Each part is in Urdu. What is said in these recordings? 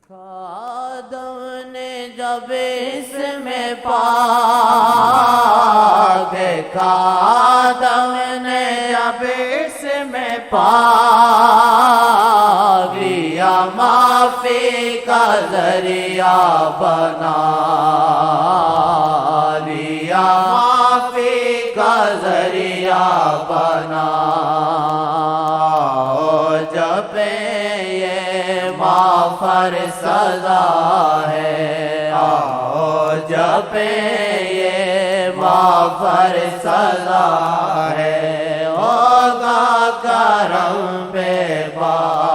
آدم نے جب اس میں پاک آدم نے جب اس میں پاک لیا معافی کا ذریعہ بنا لیا معافی کا ذریعہ بنا جب یہ مغفر سزا ہے آؤ جب یہ مغفر سزا ہے ہوگا کرم بے باک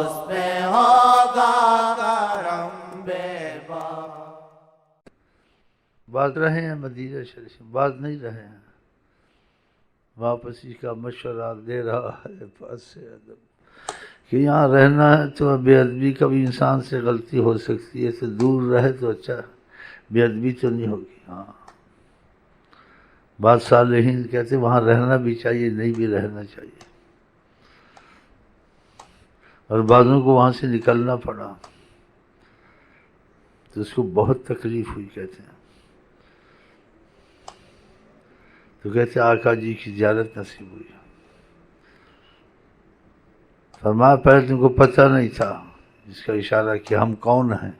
اس پہ ہوگا کرم بے باک. بات رہے ہیں مدینہ شریف، بات نہیں رہے ہیں، واپسی کا مشورہ دے رہا ہے پاس سے ادب کہ یہاں رہنا ہے تو بے ادبی کا بھی انسان سے غلطی ہو سکتی ہے، تو دور رہے تو اچھا، بے ادبی تو نہیں ہوگی. ہاں بعض صالحین کہتے وہاں رہنا بھی چاہیے، نہیں بھی رہنا چاہیے، اور بعضوں کو وہاں سے نکلنا پڑا تو اس کو بہت تکلیف ہوئی. کہتے ہیں تو کہتے آقا جی کی زیارت نصیب ہوئی. فرمایا پہلے تم کو پتہ نہیں تھا، جس کا اشارہ کہ ہم کون ہیں.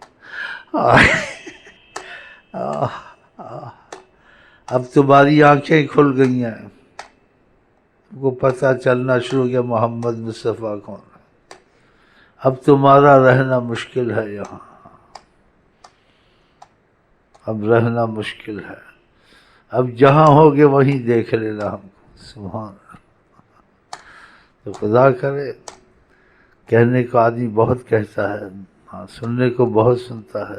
اب تمہاری آنکھیں کھل گئی ہیں، تم کو پتہ چلنا شروع ہو گیا محمد مصطفیٰ کون ہے. اب تمہارا رہنا مشکل ہے یہاں، اب رہنا مشکل ہے، اب جہاں ہوگے وہیں دیکھ لینا ہم کو. سبحان اللہ. تو خدا کرے، کہنے کو آدمی بہت کہتا ہے، ہاں سننے کو بہت سنتا ہے،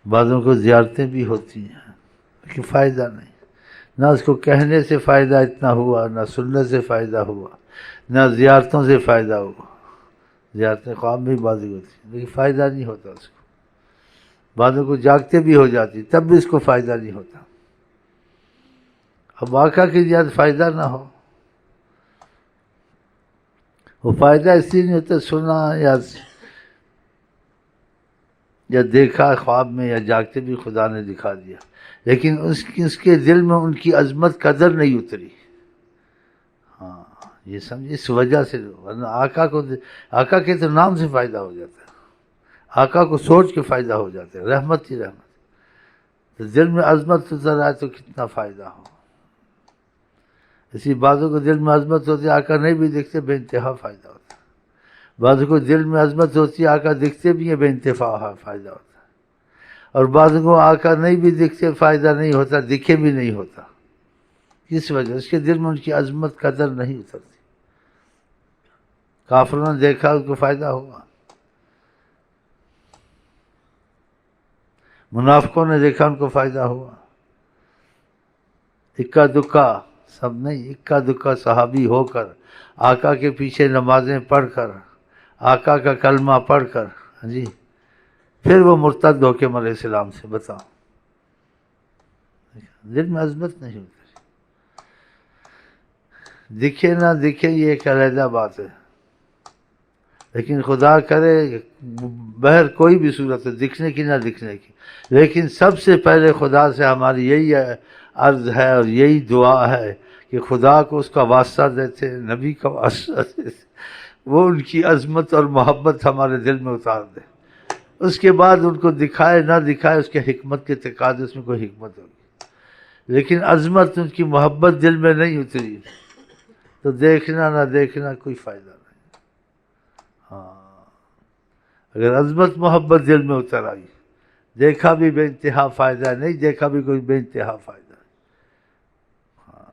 بعضوں کو زیارتیں بھی ہوتی ہیں لیکن فائدہ نہیں. نہ اس کو کہنے سے فائدہ اتنا ہوا، نہ سننے سے فائدہ ہوا، نہ زیارتوں سے فائدہ ہوا. زیارتیں خواب میں بازی ہوتی ہیں لیکن فائدہ نہیں ہوتا اس کو. بعضوں کو جاگتے بھی ہو جاتی تب بھی اس کو فائدہ نہیں ہوتا. اب آقا کی زیادہ فائدہ نہ ہو، وہ فائدہ اس لیے نہیں ہوتا سنا یا دیکھا خواب میں یا جاگتے بھی خدا نے دکھا دیا، لیکن اس کے دل میں ان کی عظمت قدر نہیں اتری. ہاں یہ سمجھ، اس وجہ سے. ورنہ آقا کے تو نام سے فائدہ ہو جاتا ہے، آقا کو سوچ کے فائدہ ہو جاتا ہے. رحمت ہی رحمت. تو دل میں عظمت اتر آئے تو کتنا فائدہ ہو. اسی بعضوں کو دل میں عظمت ہوتی ہے، آقا نہیں بھی دیکھتے، بے انتہا فائدہ ہوتا ہے. بعضوں کو دل میں عظمت ہوتی ہے، آقا دیکھتے بھی ہیں، بے انتہا فائدہ ہوتا ہے. اور بعضوں کو آقا نہیں بھی دیکھتے، فائدہ نہیں ہوتا، دکھے بھی نہیں ہوتا. کس وجہ؟ اس کے دل میں ان کی عظمت قدر نہیں اترتی. کافروں نے دیکھا ان کو فائدہ ہوا، منافقوں نے دیکھا ان کو فائدہ ہوا. اکا دکا سب نہیں، اکا دکا صحابی ہو کر، آقا کے پیچھے نمازیں پڑھ کر، آقا کا کلمہ پڑھ کر، جی پھر وہ مرتد ہو کے مرے اسلام سے. بتاؤ، دل میں عظمت نہیں ہوتی. دکھے نہ دکھے یہ ایک علیحدہ بات ہے، لیکن خدا کرے بہر کوئی بھی صورت ہے، دکھنے کی نہ دکھنے کی، لیکن سب سے پہلے خدا سے ہماری یہی عرض ہے اور یہی دعا ہے کہ خدا کو اس کا واسطہ دیتے، نبی کا واسطہ دیتے، وہ ان کی عظمت اور محبت ہمارے دل میں اتار دے. اس کے بعد ان کو دکھائے نہ دکھائے، اس کے حکمت کے تقاضے، اس میں کوئی حکمت ہوگی. لیکن عظمت ان کی محبت دل میں نہیں اتری تو دیکھنا نہ دیکھنا کوئی فائدہ نہیں. ہاں اگر عظمت محبت دل میں اتر آئی، دیکھا بھی بے انتہا فائدہ ہے، نہیں دیکھا بھی کوئی بے انتہا فائدہ ہے. ہاں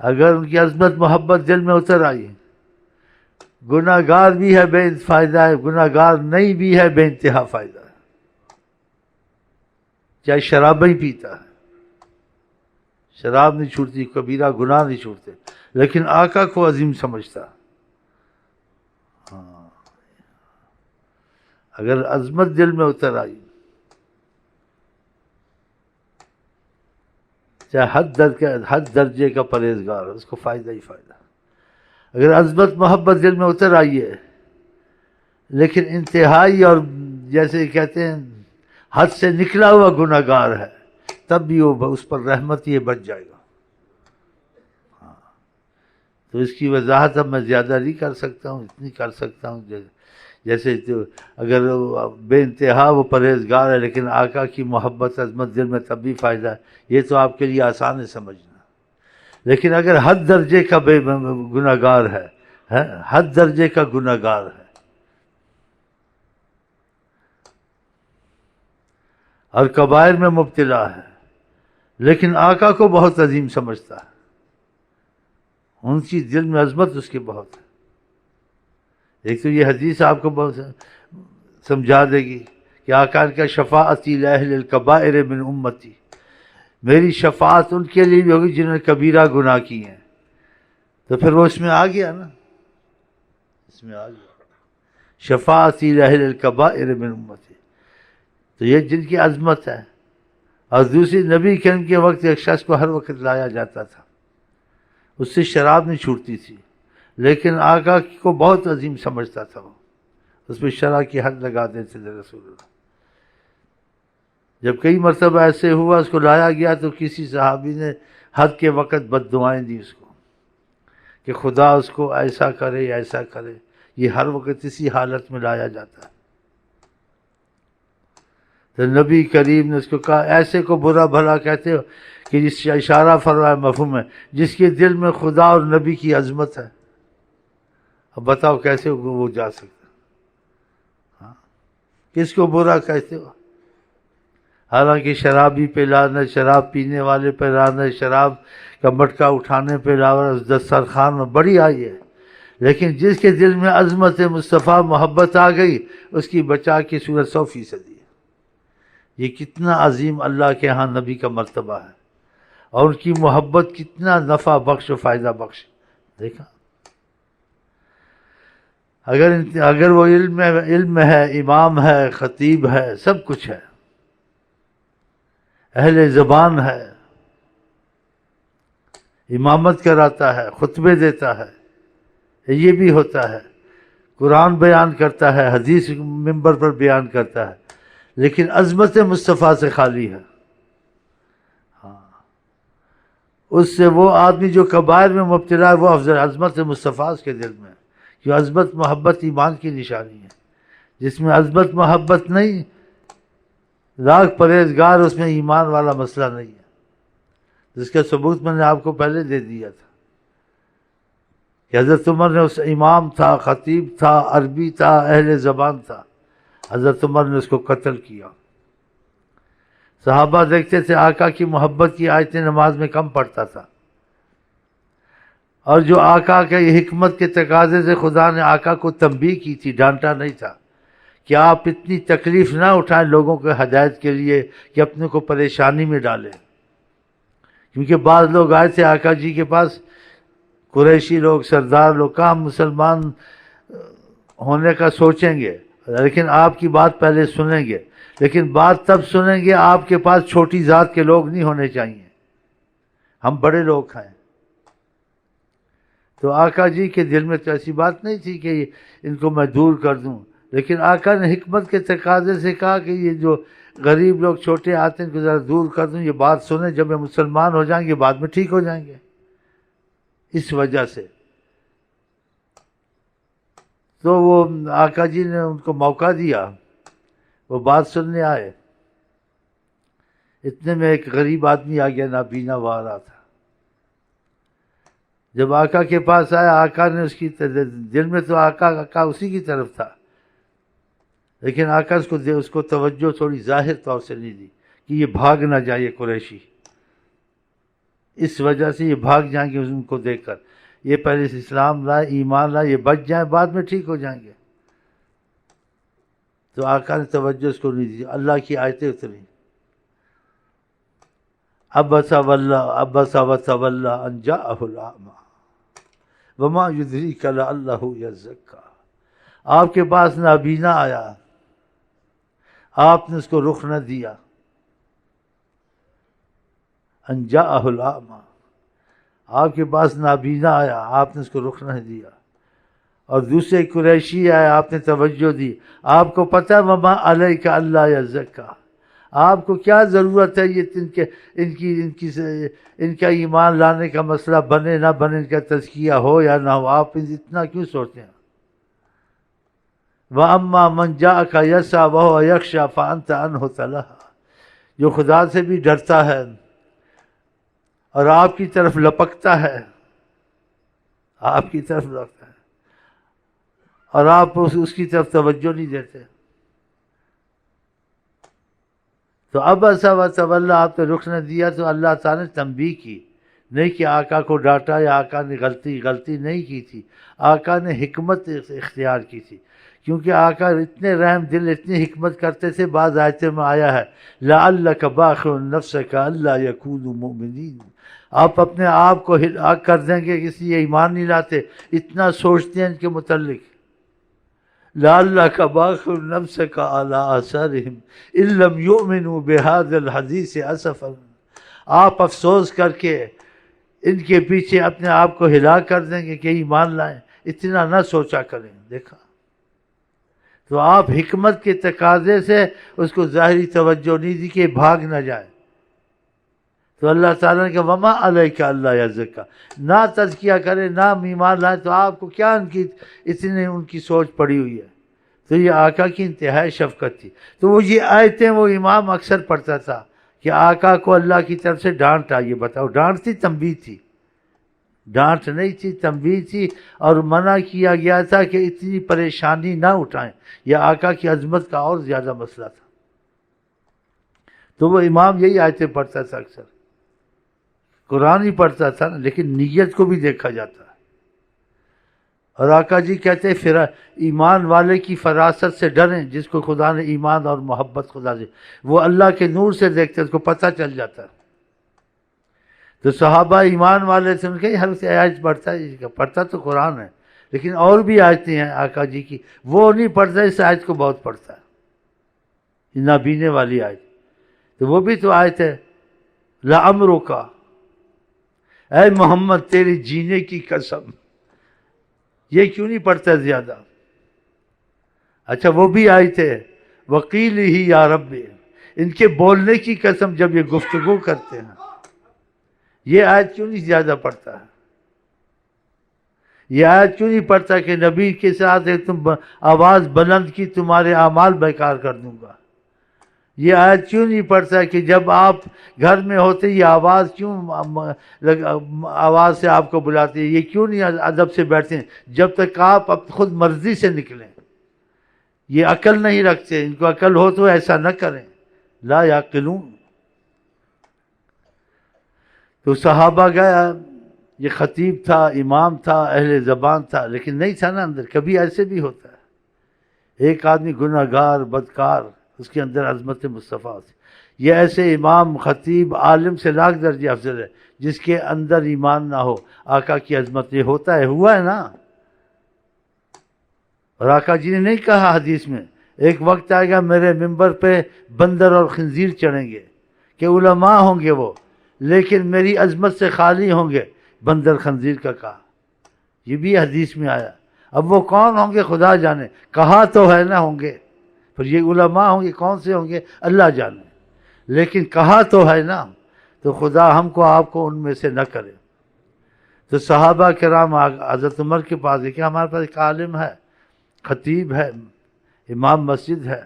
اگر ان کی عظمت محبت دل میں اتر آئی، گناہ گار بھی ہے بے فائدہ ہے، گناہ گار نہیں بھی ہے بے انتہا فائدہ ہے. چاہے شرابیں پیتا ہے، شراب نہیں چھوٹتی، کبیرہ گناہ نہیں چھوٹتے، لیکن آقا کو عظیم سمجھتا. ہاں اگر عظمت دل میں اتر آئی، چاہے حد درجے کا پرہیزگار، اس کو فائدہ ہی فائدہ. اگر عظمت محبت دل میں اتر آئی ہے لیکن انتہائی اور جیسے کہتے ہیں حد سے نکلا ہوا گناہ گار ہے، تب بھی وہ اس پر رحمت یہ بچ جائے گا۔ تو اس کی وضاحت اب میں زیادہ نہیں کر سکتا ہوں، اتنی کر سکتا ہوں جیسے اگر بے انتہا وہ پرہیزگار ہے لیکن آقا کی محبت عظمت دل میں تب بھی فائدہ ہے، یہ تو آپ کے لیے آسان ہے سمجھنا۔ لیکن اگر حد درجے کا بے گناہ گار ہے، حد درجے کا گناہ گار ہے اور کبائر میں مبتلا ہے لیکن آقا کو بہت عظیم سمجھتا ہے، ان کی دل میں عظمت اس کی بہت ہے۔ ایک تو یہ حدیث آپ کو بہت سمجھا دے گی کہ آقا کا شفاعتی لأہل الکبائر من امتی، میری شفاعت ان کے لیے بھی ہوگی جنہوں نے کبیرہ گناہ کی ہیں۔ تو پھر وہ اس میں آ گیا نا، اس میں آ گیا شفاعتی لأہل الکبائر من امتی، تو یہ جن کی عظمت ہے۔ اور دوسری، نبی کریم کے وقت ایک شخص کو ہر وقت لایا جاتا تھا، اس سے شراب نہیں چھوٹتی تھی، لیکن آقا کو بہت عظیم سمجھتا تھا، وہ اس پہ شراب کی حد لگا دیتے تھے رسول اللہ۔ جب کئی مرتبہ ایسے ہوا اس کو لایا گیا تو کسی صحابی نے حد کے وقت بد دعائیں دی اس کو کہ خدا اس کو ایسا کرے ایسا کرے، یہ ہر وقت اسی حالت میں لایا جاتا ہے۔ تو نبی کریم نے اس کو کہا ایسے کو برا بھلا کہتے ہو، کہ جس سے اشارہ فرمایا مفہوم ہے جس کے دل میں خدا اور نبی کی عظمت ہے، اب بتاؤ کیسے وہ جا سکتا؟ کس کو برا کہتے ہو؟ حالانکہ شرابی پہ لعنت، شراب پینے والے پہ لعنت، شراب کا مٹکا اٹھانے پہ لعنت دسترخوان میں بڑی آئی ہے، لیکن جس کے دل میں عظمت مصطفیٰ محبت آ گئی اس کی بچا کی صورت 100% ہے۔ یہ کتنا عظیم اللہ کے ہاں نبی کا مرتبہ ہے، اور ان کی محبت کتنا نفع بخش و فائدہ بخش، دیکھا؟ اگر وہ علم ہے، امام ہے، خطیب ہے، سب کچھ ہے، اہل زبان ہے، امامت کراتا ہے، خطبے دیتا ہے، یہ بھی ہوتا ہے، قرآن بیان کرتا ہے، حدیث منبر پر بیان کرتا ہے، لیکن عظمت مصطفیٰ سے خالی ہے۔ اس سے وہ آدمی جو کبائر میں مبتلا ہے وہ افضل عظمت مصطفیٰ کے دل میں ہے، کہ عظمت محبت ایمان کی نشانی ہے۔ جس میں عظمت محبت نہیں، لاکھ پرہیزگار، اس میں ایمان والا مسئلہ نہیں ہے، جس کا ثبوت میں نے آپ کو پہلے دے دیا تھا کہ حضرت عمر نے اس امام تھا، خطیب تھا، عربی تھا، اہل زبان تھا، حضرت عمر نے اس کو قتل کیا۔ صحابہ دیکھتے تھے آقا کی محبت کی آیتیں نماز میں کم پڑھتا تھا، اور جو آقا کے حکمت کے تقاضے سے خدا نے آقا کو تنبیہ کی تھی، ڈانٹا نہیں تھا کہ آپ اتنی تکلیف نہ اٹھائیں لوگوں کے ہدایت کے لیے کہ اپنے کو پریشانی میں ڈالیں۔ کیونکہ بعض لوگ آئے تھے آقا جی کے پاس، قریشی لوگ، سردار لوگ، کہاں مسلمان ہونے کا سوچیں گے، لیکن آپ کی بات پہلے سنیں گے، لیکن بات تب سنیں گے آپ کے پاس چھوٹی ذات کے لوگ نہیں ہونے چاہیے، ہم بڑے لوگ ہیں۔ تو آقا جی کے دل میں تو ایسی بات نہیں تھی کہ ان کو میں دور کر دوں، لیکن آقا نے حکمت کے تقاضے سے کہا کہ یہ جو غریب لوگ چھوٹے آتے ہیں ان کو ذرا دور کر دوں، یہ بات سنیں، جب یہ مسلمان ہو جائیں گے بعد میں ٹھیک ہو جائیں گے۔ اس وجہ سے تو وہ آقا جی نے ان کو موقع دیا، وہ بات سننے آئے۔ اتنے میں ایک غریب آدمی آ گیا، نابینا وہ آ رہا تھا۔ جب آقا کے پاس آیا، آقا نے اس کی دل میں تو آقا اسی کی طرف تھا، لیکن آقا اس کو توجہ تھوڑی ظاہر طور سے نہیں دی کہ یہ بھاگ نہ جائے یہ قریشی، اس وجہ سے یہ بھاگ جائیں گے ان کو دیکھ کر، یہ پہلے سے اسلام لائے، ایمان لائے، یہ بچ جائیں بعد میں ٹھیک ہو جائیں گے۔ تو آقا نے توجہ اس کو نہیں دی، اللہ کی آیتیں اتری، عبس وتولی ان جاءہ الاعمی وما یدریک لعلہ یزکیٰ۔ آپ کے پاس نابینا آیا، آپ نے اس کو رخ نہ دیا، ان جاءہ الاعمی، آپ کے پاس نابینا آیا، آپ نے اس کو رخ نہ دیا، اور دوسرے قریشی آئے، آپ نے توجہ دی، آپ کو پتہ وما علیک اللہ یزکا، آپ کو کیا ضرورت ہے یہ ان کا ایمان لانے کا مسئلہ بنے نہ بنے، ان کا تزکیہ ہو یا نہ ہو، آپ اتنا کیوں سوچتے ہیں؟ وَأَمَّا مَنْ جَاءَكَ يَسْعَىٰ وَهُوَ يَخْشَىٰ فَأَنْتَ عَنْهُ تَلَهَّىٰ، جو خدا سے بھی ڈرتا ہے اور آپ کی طرف لپکتا ہے، آپ کی طرف لپکتا ہے اور آپ اس کی طرف توجہ نہیں دیتے، تو اب ایسا وتولی، آپ نے رخ نہ دیا، تو اللہ تعالیٰ نے تنبیہ کی، نہیں کہ آقا کو ڈانٹا یا آقا نے غلطی نہیں کی تھی، آقا نے حکمت اختیار کی تھی، کیونکہ آقا اتنے رحم دل، اتنی حکمت کرتے تھے۔ بعض آیتوں میں آیا ہے لعلک باخع نفسک الا یکونوا مؤمنین، آپ اپنے آپ کو ہلاک کر دیں گے اس لیے ایمان نہیں لاتے، اتنا سوچتے ہیں ان کے متعلق۔ لعلک باخع نفسک علی آثارہم ان لم یؤمنوا بہذا الحدیث اسفا، آپ افسوس کر کے ان کے پیچھے اپنے آپ کو ہلاک کر دیں گے کہ ایمان لائیں، اتنا نہ سوچا کریں۔ دیکھا، تو آپ حکمت کے تقاضے سے اس کو ظاہری توجہ نہیں دی کہ بھاگ نہ جائے، تو اللہ تعالیٰ نے کہا وما علیک اللہ یزکا، نہ تزکیہ کرے نہ ایمان لائے، تو آپ کو کیا ان کی سوچ پڑی ہوئی ہے؟ تو یہ آقا کی انتہائی شفقت تھی۔ تو وہ یہ آیتیں وہ امام اکثر پڑھتا تھا کہ آقا کو اللہ کی طرف سے ڈانٹ آئی، بتاؤ ڈانٹ تھی تنبیہ تھی؟ ڈانٹ نہیں تھی، تنبیہ تھی، اور منع کیا گیا تھا کہ اتنی پریشانی نہ اٹھائیں، یہ آقا کی عظمت کا اور زیادہ مسئلہ تھا۔ تو وہ امام یہی آیتیں پڑھتا تھا، اکثر قرآن ہی پڑھتا تھا نا، لیکن نیت کو بھی دیکھا جاتا ہے۔ اور آقا جی کہتے ہیں ایمان والے کی فراست سے ڈریں، جس کو خدا نے ایمان اور محبت خدا سے، وہ اللہ کے نور سے دیکھتے، اس کو پتہ چل جاتا ہے۔ تو صحابہ ایمان والے سے ان کے ہر آیت پڑھتا تو قرآن ہے، لیکن اور بھی آیتیں ہیں آقا جی کی، وہ نہیں پڑھتا، اس آیت کو بہت پڑھتا ہے، نابینے والی آیت، تو وہ بھی تو آیت ہے لعمرک، اے محمد تیری جینے کی قسم، یہ کیوں نہیں پڑھتا زیادہ؟ اچھا وہ بھی آیت ہے وقیل ہی یا رب، ان کے بولنے کی قسم، جب یہ گفتگو کرتے ہیں، یہ آیت کیوں نہیں زیادہ پڑھتا ہے؟ یہ آیت کیوں نہیں پڑھتا کہ نبی کے ساتھ تم آواز بلند کی تمہارے اعمال بیکار کر دوں گا؟ یہ آیت کیوں نہیں پڑھتا کہ جب آپ گھر میں ہوتے یہ آواز کیوں آواز سے آپ کو بلاتے ہیں؟ یہ کیوں نہیں ادب سے بیٹھتے ہیں جب تک آپ خود مرضی سے نکلیں؟ یہ عقل نہیں رکھتے، ان کو عقل ہو تو ایسا نہ کریں، لا یعقلون۔ تو صحابہ گیا، یہ خطیب تھا، امام تھا، اہل زبان تھا، لیکن نہیں تھا نا اندر۔ کبھی ایسے بھی ہوتا ہے، ایک آدمی گناہ گار بدکار، اس کے اندر عظمت مصطفیٰ سے، یہ ایسے امام خطیب عالم سے لاکھ درجے افضل ہے جس کے اندر ایمان نہ ہو آقا کی عظمت۔ یہ ہوتا ہے، ہوا ہے نا۔ اور آقا جی نے نہیں کہا حدیث میں ایک وقت آئے گا میرے ممبر پہ بندر اور خنزیر چڑھیں گے، کہ علماء ہوں گے وہ، لیکن میری عظمت سے خالی ہوں گے، بندر خنزیر کا کہا، یہ بھی حدیث میں آیا۔ اب وہ کون ہوں گے خدا جانے، کہا تو ہے نا ہوں گے، پھر یہ علماء ہوں گے، کون سے ہوں گے اللہ جانے، لیکن کہا تو ہے نا، تو خدا ہم کو آپ کو ان میں سے نہ کرے۔ تو صحابہ کرام حضرت عمر کے پاس ہے کہ ہمارے پاس ایک عالم ہے، خطیب ہے، امام مسجد ہے،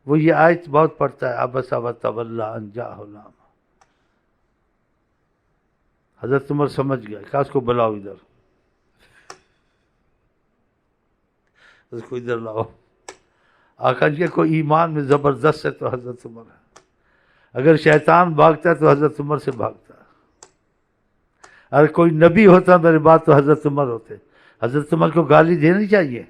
وہ یہ آیت بہت پڑھتا ہے عبس وتولی ان جاءہ الاعمی۔ حضرت عمر سمجھ گیا کہ اس کو بلاؤ ادھر، اس کو ادھر لاؤ۔ آقا جی کوئی ایمان میں زبردست ہے تو حضرت عمر ہے، اگر شیطان بھاگتا ہے تو حضرت عمر سے بھاگتا ہے، اگر کوئی نبی ہوتا میرے بات تو حضرت عمر ہوتے۔ حضرت عمر کو گالی دینی چاہیے،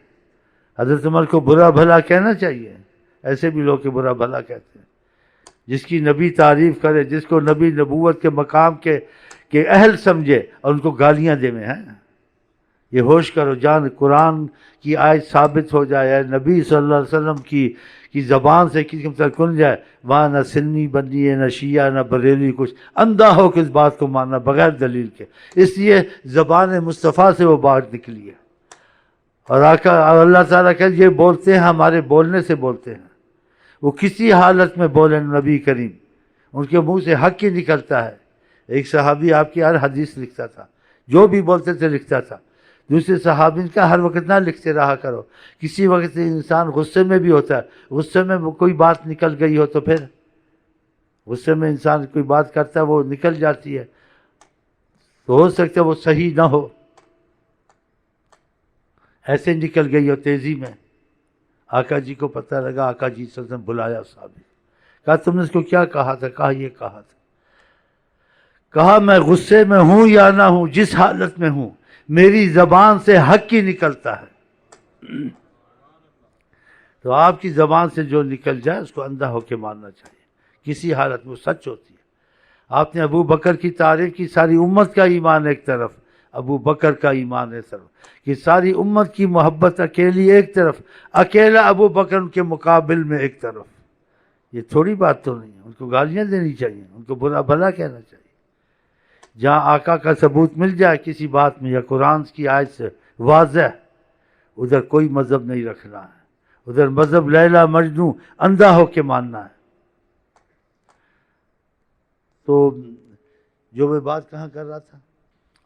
حضرت عمر کو برا بھلا کہنا چاہیے، ایسے بھی لوگ کہ برا بھلا کہتے ہیں۔ جس کی نبی تعریف کرے، جس کو نبی نبوت کے مقام کے اہل سمجھے اور ان کو گالیاں دے میں ہیں، یہ ہوش کرو جان قرآن کی آیت ثابت ہو جائے، نبی صلی اللہ علیہ وسلم کی زبان سے کسی کے کھل جائے، وہاں نہ سنی بنی ہے، نہ شیعہ، نہ بریلوی، کچھ اندھا ہو کس بات کو ماننا بغیر دلیل کے، اس لیے زبان مصطفیٰ سے وہ بات نکلی ہے۔ اور آقا اللہ تعالیٰ کہ یہ بولتے ہیں ہمارے بولنے سے بولتے ہیں، وہ کسی حالت میں بولیں نبی کریم ان کے منہ سے حق ہی نکلتا ہے۔ ایک صحابی آپ کی ہر حدیث لکھتا تھا، جو بھی بولتے تھے لکھتا تھا۔ دوسرے صحابی کا ہر وقت نہ لکھتے رہا کرو، کسی وقت انسان غصے میں بھی ہوتا ہے، غصے میں کوئی بات نکل گئی ہو تو پھر غصے میں انسان کوئی بات کرتا ہے وہ نکل جاتی ہے، تو ہو سکتا ہے وہ صحیح نہ ہو، ایسے نکل گئی ہو تیزی میں۔ آقا جی کو پتہ لگا، آقا جی صلی اللہ علیہ وسلم بلایا صحابی، کہا تم نے اس کو کیا کہا تھا؟ کہا یہ کہا تھا، کہا میں غصے میں ہوں یا نہ ہوں، جس حالت میں ہوں میری زبان سے حق ہی نکلتا ہے۔ تو آپ کی زبان سے جو نکل جائے اس کو اندھا ہو کے ماننا چاہیے، کسی حالت میں سچ ہوتی ہے۔ آپ نے ابو بکر کی تعریف کی، ساری امت کا ایمان ایک طرف، ابو بکر کا ایمان ایک طرف، کہ ساری امت کی محبت اکیلی ایک طرف، اکیلا ابو بکر ان کے مقابل میں ایک طرف۔ یہ تھوڑی بات تو نہیں ہے، ان کو گالیاں دینی چاہیے، ان کو برا بھلا کہنا چاہیے۔ جہاں آقا کا ثبوت مل جائے کسی بات میں یا قرآن کی آیت سے واضح، ادھر کوئی مذہب نہیں رکھنا ہے، ادھر مذہب لیلا مجنوں اندھا ہو کے ماننا ہے۔ تو جو میں بات کہاں کر رہا تھا،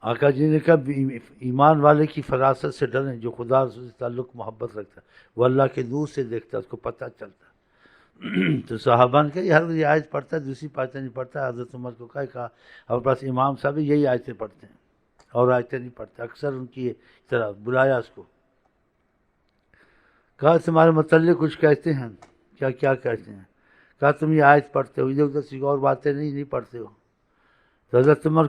آقا جی نے کہا ایمان والے کی فراست سے ڈریں، جو خدا رسول سے تعلق محبت رکھتا ہے، وہ اللہ کے نور سے دیکھتا ہے، اس کو پتہ چلتا ہے۔ تو صحابہ نے کہا یہ آیت پڑھتا ہے، دوسری آیتیں نہیں پڑھتا۔ حضرت عمر کو کہا ہمارے پاس امام صاحب یہی آیتیں پڑھتے ہیں اور آیتیں نہیں پڑھتے، اکثر ان کی طرح بلایا اس کو، کہا تمہارے متعلق کچھ کہتے ہیں؟ کیا کیا کہتے ہیں؟ کہا تم یہ آیت پڑھتے ہو، ادھر ادھر سی اور باتیں نہیں پڑھتے ہو۔ تو حضرت عمر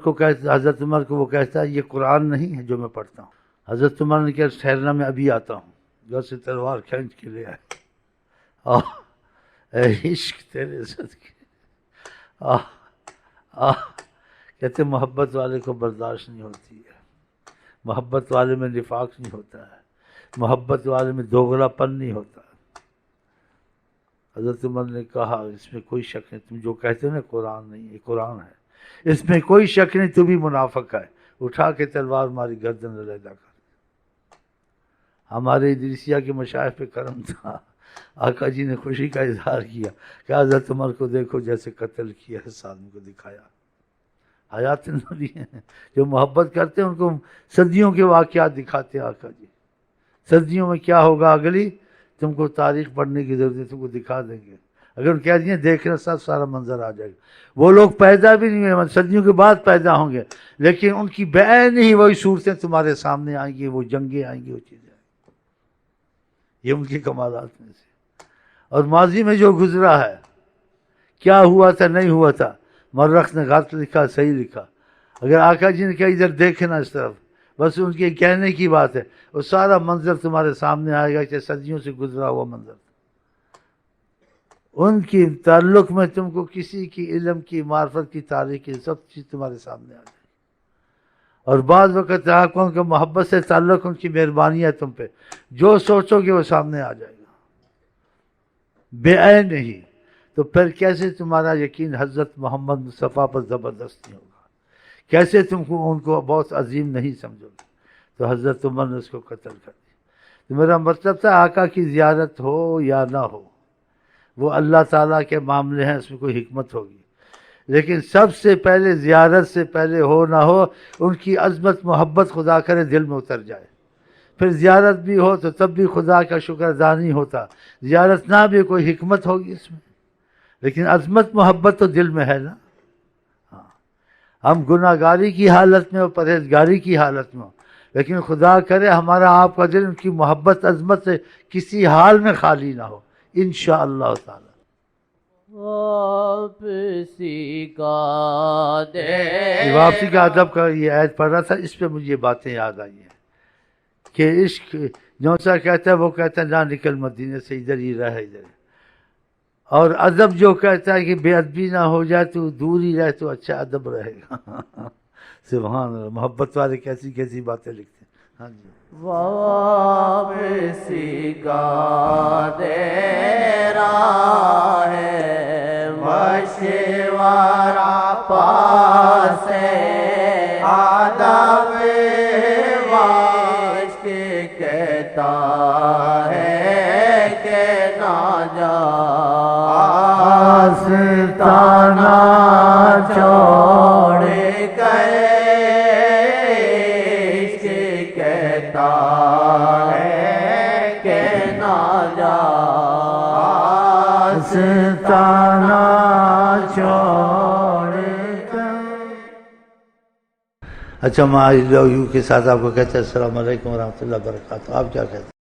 کو وہ کہتا ہے یہ قرآن نہیں ہے جو میں پڑھتا ہوں۔ حضرت عمر نے کہا ٹھہرنا میں ابھی آتا ہوں، گھر سے تلوار کھینچ کے لے آئے، اے عشق تیرے صدقے، کہتے محبت والے کو برداشت نہیں ہوتی ہے، محبت والے میں نفاق نہیں ہوتا ہے، محبت والے میں دوغلا پن نہیں ہوتا۔ حضرت عمر نے کہا اس میں کوئی شک نہیں، تم جو کہتے ہو نا قرآن نہیں، یہ قرآن ہے، اس میں کوئی شک نہیں، تو بھی منافق ہے۔ اٹھا کے تلوار ماری، گردن علیحدہ کر۔ ہمارے ادریسیہ کے مشائخ پہ کرم تھا، آقا جی نے خوشی کا اظہار کیا کہ حضرت عمر کو دیکھو جیسے قتل کیا ہے، اس آدمی کو دکھایا۔ حیات نبی ہیں، جو محبت کرتے ہیں ان کو صدیوں کے واقعات دکھاتے ہیں آقا جی، صدیوں میں کیا ہوگا اگلی، تم کو تاریخ پڑھنے کی ضرورت ہے، تم کو دکھا دیں گے۔ اگر ان کہہ دیں دیکھنا سب سارا منظر آ جائے گا۔ وہ لوگ پیدا بھی نہیں ہوئے، صدیوں کے بعد پیدا ہوں گے، لیکن ان کی بعین ہی وہی صورتیں تمہارے سامنے آئیں گی، وہ جنگیں آئیں گی، وہ چیزیں آئیں گی۔ یہ ان کے کمالات میں سے۔ اور ماضی میں جو گزرا ہے، کیا ہوا تھا نہیں ہوا تھا، مرخ نے غلط لکھا صحیح لکھا۔ اگر آقا جی نے کہا ادھر دیکھنا اس طرف، بس ان کے کہنے کی بات ہے، وہ سارا منظر تمہارے سامنے آئے گا کہ صدیوں سے گزرا ہوا منظر۔ ان کی تعلق میں تم کو کسی کی علم کی، معرفت کی، تاریخ کی، سب چیز تمہارے سامنے آ جائے گی۔ اور بعض وقت آپ ان کے محبت سے تعلق، ان کی مہربانی ہے تم پہ، جو سوچو گے وہ سامنے آ جائے گا بے عین نہیں۔ تو پھر کیسے تمہارا یقین حضرت محمد مصطفیٰ پر زبردست نہیں ہوگا، کیسے تم کو ان کو بہت عظیم نہیں سمجھو گے؟ تو حضرت عمر نے اس کو قتل کر دیا۔ تو میرا مطلب تھا آقا کی زیارت ہو یا نہ ہو، وہ اللہ تعالیٰ کے معاملے ہیں، اس میں کوئی حکمت ہوگی، لیکن سب سے پہلے زیارت سے پہلے ہو نہ ہو، ان کی عظمت محبت خدا کرے دل میں اتر جائے۔ پھر زیارت بھی ہو تو تب بھی خدا کا شکر ادا نہیں ہوتا، زیارت نہ بھی کوئی حکمت ہوگی اس میں، لیکن عظمت محبت تو دل میں ہے نا۔ ہم گناہ گاری کی حالت میں اور پرہیزگاری کی حالت میں ہو، لیکن خدا کرے ہمارا آپ کا دل ان کی محبت عظمت سے کسی حال میں خالی نہ ہو، انشاءاللہ تعالی۔ واپسی کا دے، واپسی کا ادب کا یہ آیت پڑھ رہا تھا، اس پہ مجھے یہ باتیں یاد آئی ہیں کہ عشق جو سا کہتا ہے وہ کہتا ہے نہ نکل مدینے سے، ادھر ہی رہ ادھر۔ اور ادب جو کہتا ہے کہ بے ادبی نہ ہو جائے تو دور ہی رہے تو اچھا ادب رہے گا۔ سبحان اللہ، محبت والے کیسی کیسی باتیں لکھتے ہیں۔ ہاں جی، واپسی کا دے رہا ہے، مشورہ پاس آدم واش کے کہتا ہے کہ نہ جا آستانہ چھوڑ کر عشق کہتا ہے کہ نہ جا آستانہ چھوڑ کر. اچھا میں آئی لو یو کے ساتھ آپ کو کہتے ہیں السلام علیکم ورحمۃ اللہ وبرکاتہ. آپ کیا کہتے ہیں؟